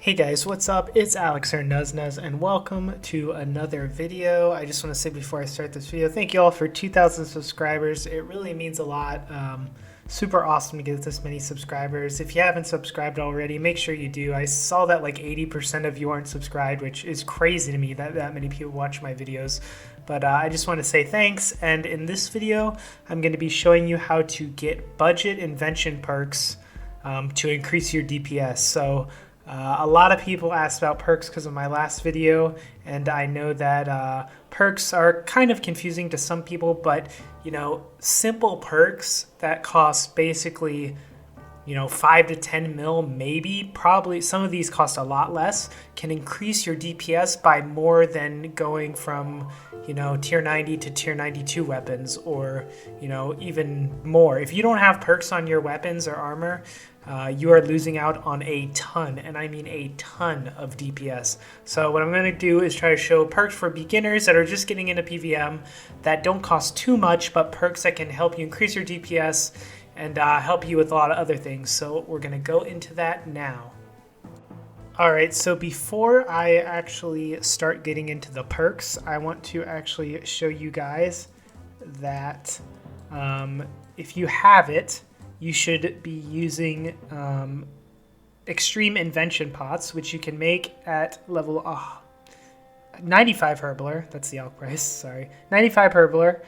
Hey guys, what's up? It's Alex or Nuzz, and welcome to another video. I just want to say before I start this video, thank you all for 2,000 subscribers. It really means a lot. Super awesome to get this many subscribers. If you haven't subscribed already, make sure you do. I saw that like 80% of you aren't subscribed, which is crazy to me that many people watch my videos. But I just want to say thanks. And in this video, I'm going to be showing you how to get budget invention perks to increase your DPS. So a lot of people asked about perks because of my last video, and I know that perks are kind of confusing to some people, but you know, simple perks that cost basically 5 to 10 mil, maybe, probably some of these cost a lot less, can increase your DPS by more than going from tier 90 to tier 92 weapons, or even more. If you don't have perks on your weapons or armor, you are losing out on a ton, and I mean a ton of DPS. So what I'm going to do is try to show perks for beginners that are just getting into PVM that don't cost too much, but perks that can help you increase your DPS and help you with a lot of other things. So we're going to go into that now. Alright, so before I actually start getting into the perks, I want to actually show you guys that if you have it, you should be using extreme invention pots, which you can make at level 95 herbaler. That's the alch price, sorry. 95 herbaler.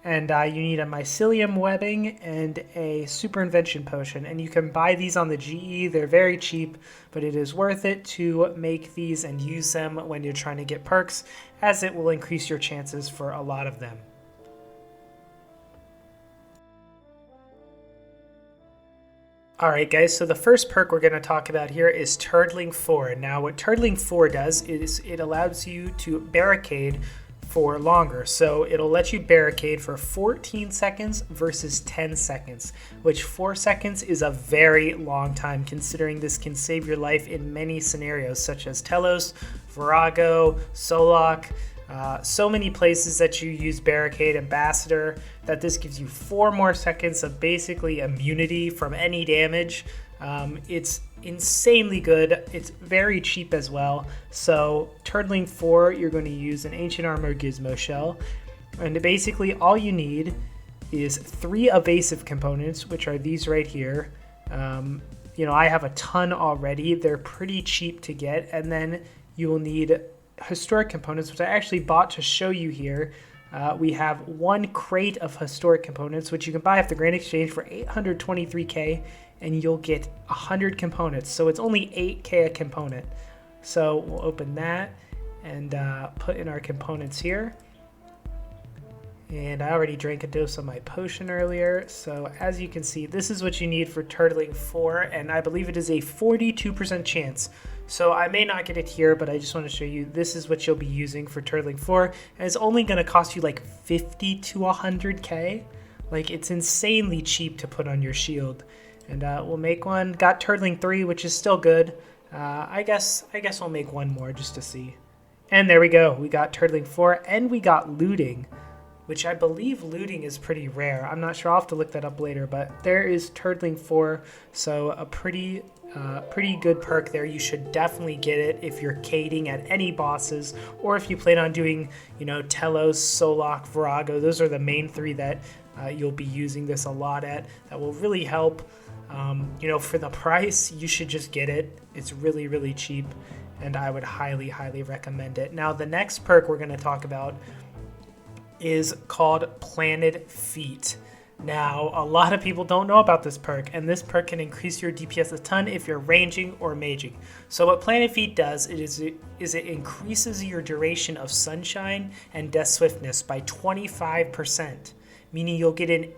And you need a mycelium webbing and a super invention potion. And you can buy these on the GE. They're very cheap, but it is worth it to make these and use them when you're trying to get perks, as it will increase your chances for a lot of them. Alright guys, so the first perk we're going to talk about here is Turtling 4. Now what Turtling 4 does is it allows you to barricade for longer. So it'll let you barricade for 14 seconds versus 10 seconds, which 4 seconds is a very long time, considering this can save your life in many scenarios such as Telos, Virago, Solak, so many places that you use barricade, ambassador, that this gives you 4 more seconds of basically immunity from any damage. It's insanely good. It's very cheap as well. So Turtling 4, you're going to use an Ancient Armor Gizmo Shell, and basically all you need is 3 evasive components, which are these right here. I have a ton already. They're pretty cheap to get, and then you will need historic components, which I actually bought to show you here. We have 1 crate of historic components, which you can buy off the Grand Exchange for 823k, and you'll get 100 components. So it's only 8k a component. So we'll open that and put in our components here. And I already drank a dose of my potion earlier. So as you can see, this is what you need for Turtling 4, and I believe it is a 42% chance. So I may not get it here, but I just want to show you this is what you'll be using for Turtling 4. And it's only going to cost you like 50 to 100k. Like, it's insanely cheap to put on your shield. And we'll make one. Got Turtling 3, which is still good. I guess we'll make one more just to see. And there we go. We got Turtling 4, and we got Looting, which I believe looting is pretty rare. I'm not sure. I'll have to look that up later, but there is Turtling 4, so a pretty good perk there. You should definitely get it if you're cading at any bosses, or if you plan on doing, Telos, Solak, Virago. Those are the main 3 that you'll be using this a lot at. That will really help. For the price, you should just get it. It's really, really cheap, and I would highly, highly recommend it. Now, the next perk we're going to talk about is called Planted Feet. Now, a lot of people don't know about this perk, and this perk can increase your DPS a ton if you're ranging or maging. So what Planted Feet does is it increases your duration of Sunshine and Death Swiftness by 25%, meaning you'll get an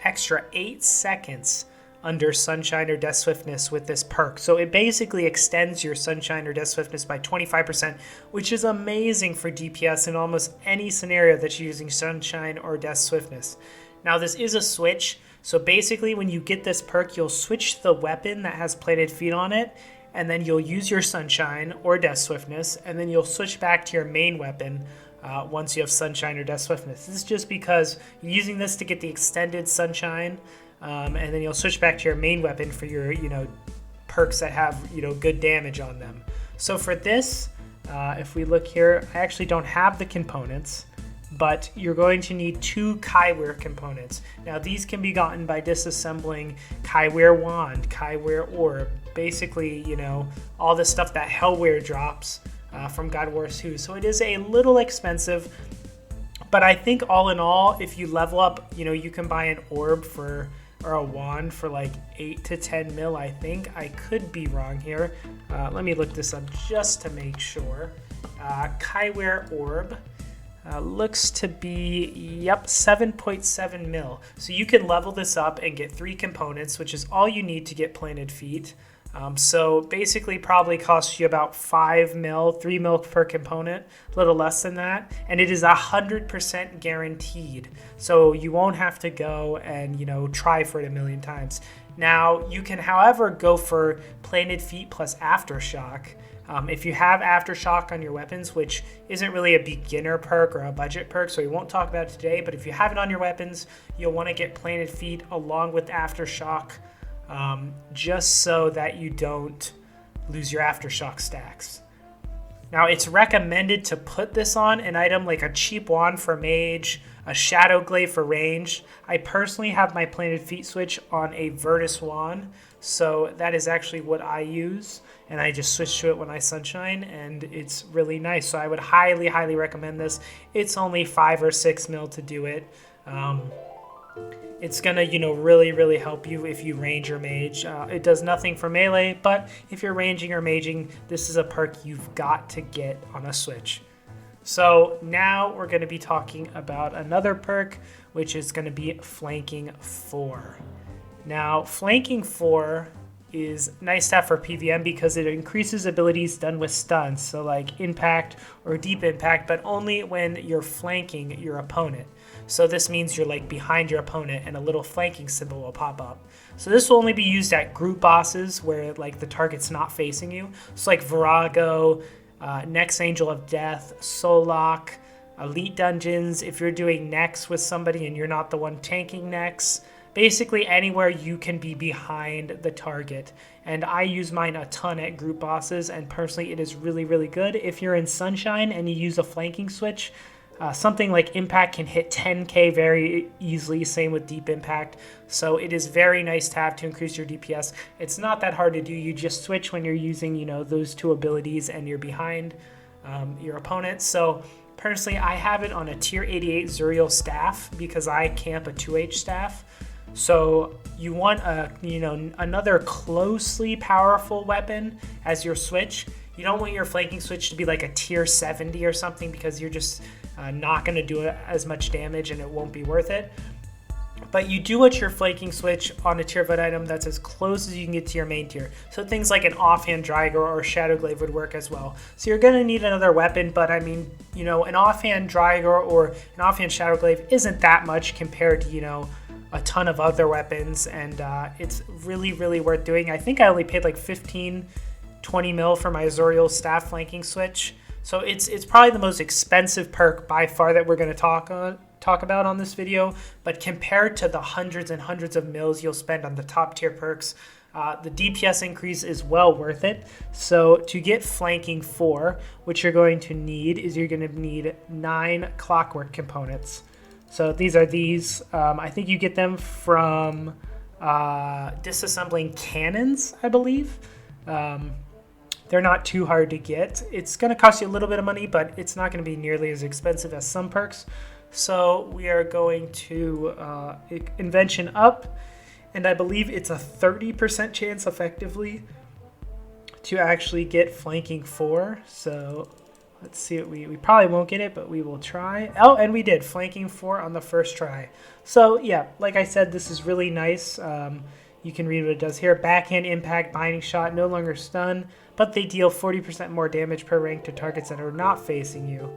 extra 8 seconds under Sunshine or Death Swiftness with this perk. So it basically extends your Sunshine or Death Swiftness by 25%, which is amazing for DPS in almost any scenario that you're using Sunshine or Death Swiftness. Now, this is a switch, so basically when you get this perk, you'll switch the weapon that has Planted Feet on it, and then you'll use your Sunshine or Death Swiftness, and then you'll switch back to your main weapon once you have Sunshine or Death Swiftness. This is just because you're using this to get the extended Sunshine, and then you'll switch back to your main weapon for your, perks that have, you know, good damage on them. So for this, if we look here, I actually don't have the components, but you're going to need 2 Kaiware components. Now these can be gotten by disassembling Kaiware Wand, Kaiware Orb, basically, you know, all the stuff that Hellware drops from God of War 2. So it is a little expensive, but I think all in all, if you level up, you know, you can buy an orb for, or a wand for like 8 to 10 mil, I think. I could be wrong here. Let me look this up just to make sure. Kaiware Orb. Looks to be, yep, 7.7 mil. So you can level this up and get 3 components, which is all you need to get planted feet. So basically probably costs you about 5 mil, 3 mil per component, a little less than that. And it is 100% guaranteed. So you won't have to go and, you know, try for it a million times. Now you can, however, go for planted feet plus aftershock. If you have Aftershock on your weapons, which isn't really a beginner perk or a budget perk, so we won't talk about it today, but if you have it on your weapons, you'll want to get Planted Feet along with Aftershock, just so that you don't lose your Aftershock stacks. Now, it's recommended to put this on an item like a cheap wand for mage, a shadow glaive for range. I personally have my Planted Feet switch on a Virtus wand, so that is actually what I use. And I just switch to it when I sunshine, and it's really nice. So I would highly, highly recommend this. It's only 5 or 6 mil to do it. It's gonna, you know, really, really help you if you range or mage. It does nothing for melee, but if you're ranging or maging, this is a perk you've got to get on a switch. So now we're gonna be talking about another perk, which is gonna be Flanking 4. Now, Flanking 4 is nice to have for PvM because it increases abilities done with stuns, so like impact or deep impact, but only when you're flanking your opponent. So this means you're like behind your opponent and a little flanking symbol will pop up. So this will only be used at group bosses where like the target's not facing you. So like Virago, Next Angel of Death, Solak, Elite Dungeons, if you're doing Nex with somebody and you're not the one tanking Nex. Basically anywhere you can be behind the target. And I use mine a ton at group bosses, and personally it is really, really good. If you're in Sunshine and you use a flanking switch, something like Impact can hit 10k very easily, same with Deep Impact. So it is very nice to have to increase your DPS. It's not that hard to do. You just switch when you're using, you know, those 2 abilities and you're behind your opponent. So personally, I have it on a tier 88 Zuriel staff because I camp a 2H staff. So you want a, you know, another closely powerful weapon as your switch. You don't want your flanking switch to be like a tier 70 or something because you're just not going to do as much damage and it won't be worth it. But you do want your flanking switch on a tier 5 item that's as close as you can get to your main tier. So things like an offhand Draigr or Shadow Glaive would work as well. So you're going to need another weapon, but I mean, you know, an offhand Draigr or an offhand Shadow Glaive isn't that much compared to, you know, a ton of other weapons, and it's really, really worth doing. I think I only paid like 15, 20 mil for my Zuriel staff flanking switch. So it's probably the most expensive perk by far that we're going to talk about on this video, but compared to the hundreds and hundreds of mils you'll spend on the top tier perks, the DPS increase is well worth it. So to get Flanking 4, what you're going to need is you're going to need 9 clockwork components. So these are these. I think you get them from disassembling cannons, I believe. They're not too hard to get. It's going to cost you a little bit of money, but it's not going to be nearly as expensive as some perks. So we are going to Invention up, and I believe it's a 30% chance effectively to actually get Flanking 4. So let's see what we probably won't get it, but we will try. Oh, and we did Flanking 4 on the first try. So yeah, like I said, this is really nice. You can read what it does here. Backhand Impact, Binding Shot, no longer stun, but they deal 40% more damage per rank to targets that are not facing you.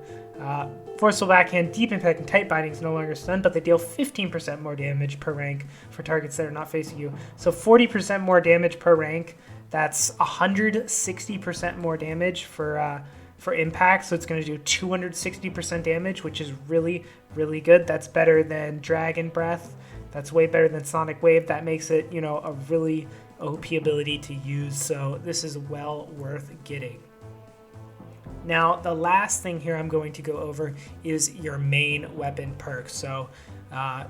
Forceful Backhand, Deep Impact, and Tight Bindings no longer stun, but they deal 15% more damage per rank for targets that are not facing you. So 40% more damage per rank. That's 160% more damage for impact, so it's going to do 260% damage, which is really, really good. That's better than Dragon Breath. That's way better than Sonic Wave. That makes it, you know, a really OP ability to use, so this is well worth getting. Now, the last thing here I'm going to go over is your main weapon perk. So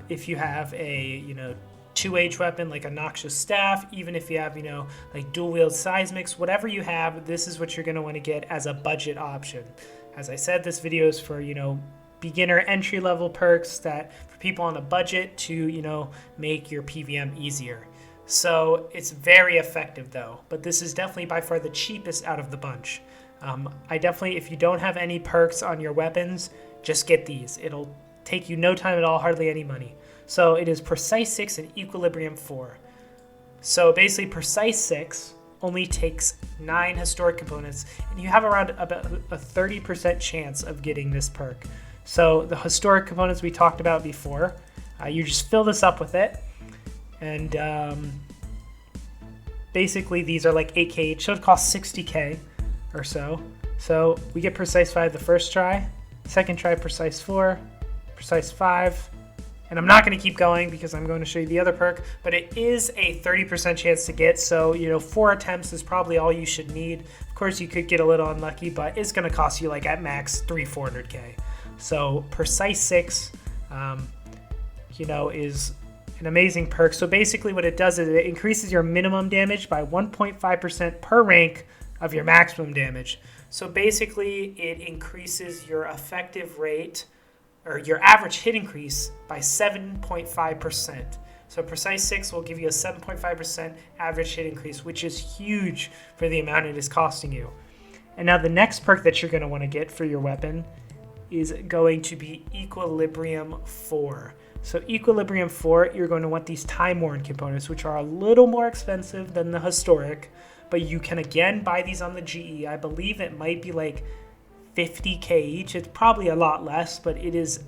if you have a, 2H weapon like a Noxious Staff, even if you have, like dual wield seismics, whatever you have, this is what you're going to want to get as a budget option. As I said, this video is for, beginner entry level perks that for people on a budget to, make your PVM easier. So it's very effective though, but this is definitely by far the cheapest out of the bunch. I definitely, if you don't have any perks on your weapons, just get these. It'll take you no time at all, hardly any money. So it is Precise 6 and Equilibrium 4. So basically Precise 6 only takes 9 historic components, and you have around about a 30% chance of getting this perk. So the historic components we talked about before, you just fill this up with it, and basically these are like 8k each, so it costs 60k. Or so. So we get Precise 5 the first try, second try Precise 4, Precise 5, and I'm not going to keep going because I'm going to show you the other perk, but it is a 30% chance to get, so 4 attempts is probably all you should need. Of course you could get a little unlucky, but it's going to cost you like at max 400k. So Precise 6 is an amazing perk. So basically what it does is it increases your minimum damage by 1.5% per rank of your maximum damage. So basically it increases your effective rate or your average hit increase by 7.5%. So Precise 6 will give you a 7.5% average hit increase, which is huge for the amount it is costing you. And now the next perk that you're going to want to get for your weapon is going to be Equilibrium 4. So Equilibrium 4, you're going to want these Time Worn components, which are a little more expensive than the historic, but you can again buy these on the GE. I believe it might be like 50k each. It's probably a lot less, but it is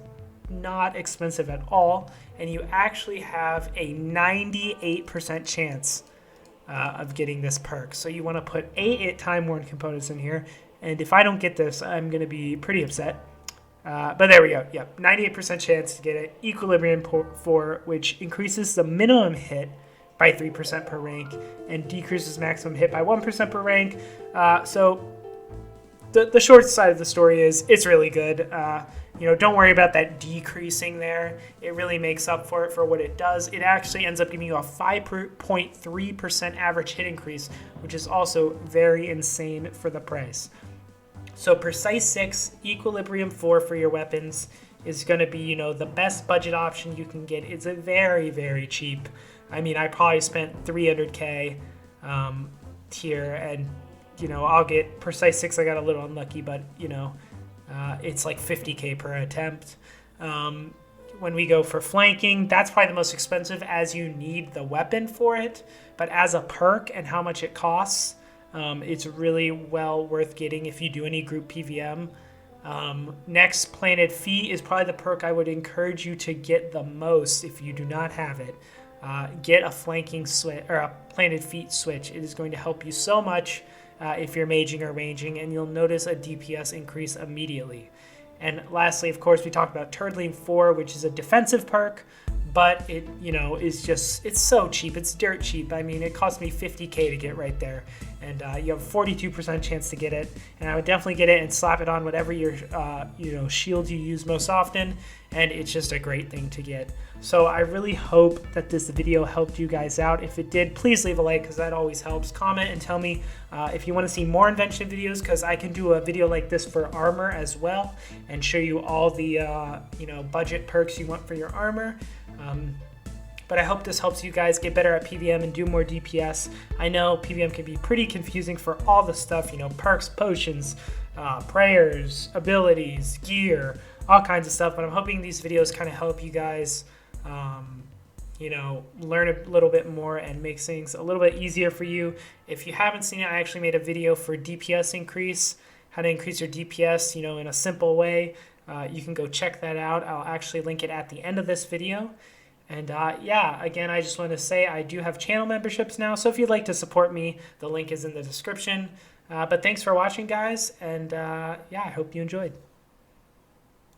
not expensive at all. And you actually have a 98% chance of getting this perk. So you want to put 8 Time Worn components in here. And if I don't get this, I'm going to be pretty upset. But there we go. Yep, 98% chance to get it. Equilibrium 4, which increases the minimum hit by 3% per rank and decreases maximum hit by 1% per rank. So the short side of the story is it's really good. Don't worry about that decreasing there. It really makes up for it for what it does. It actually ends up giving you a 5.3% average hit increase, which is also very insane for the price. So Precise 6, Equilibrium 4 for your weapons is going to be, the best budget option you can get. It's a very, very cheap. I mean, I probably spent 300k here, and I'll get Precise 6. I got a little unlucky, but it's like 50k per attempt. When we go for flanking, that's probably the most expensive, as you need the weapon for it. But as a perk and how much it costs, it's really well worth getting if you do any group PVM. Next, Planted Feet is probably the perk I would encourage you to get the most if you do not have it. Get a flanking switch or a Planted Feet switch. It is going to help you so much if you're maging or ranging, and you'll notice a DPS increase immediately. And lastly, of course, we talked about Turtling 4, which is a defensive perk, but it it's so cheap. It's dirt cheap. I mean, it cost me 50k to get right there, and you have a 42% chance to get it. And I would definitely get it and slap it on whatever your shield you use most often, and it's just a great thing to get. So I really hope that this video helped you guys out. If it did, please leave a like, because that always helps. Comment and tell me if you want to see more invention videos, because I can do a video like this for armor as well and show you all the budget perks you want for your armor. But I hope this helps you guys get better at PVM and do more DPS. I know PVM can be pretty confusing for all the stuff, perks, potions, prayers, abilities, gear, all kinds of stuff. But I'm hoping these videos kind of help you guys, learn a little bit more and make things a little bit easier for you. If you haven't seen it, I actually made a video for DPS increase, how to increase your DPS, in a simple way. You can go check that out. I'll actually link it at the end of this video. And again, I just want to say I do have channel memberships now. So if you'd like to support me, the link is in the description. But thanks for watching, guys. And I hope you enjoyed.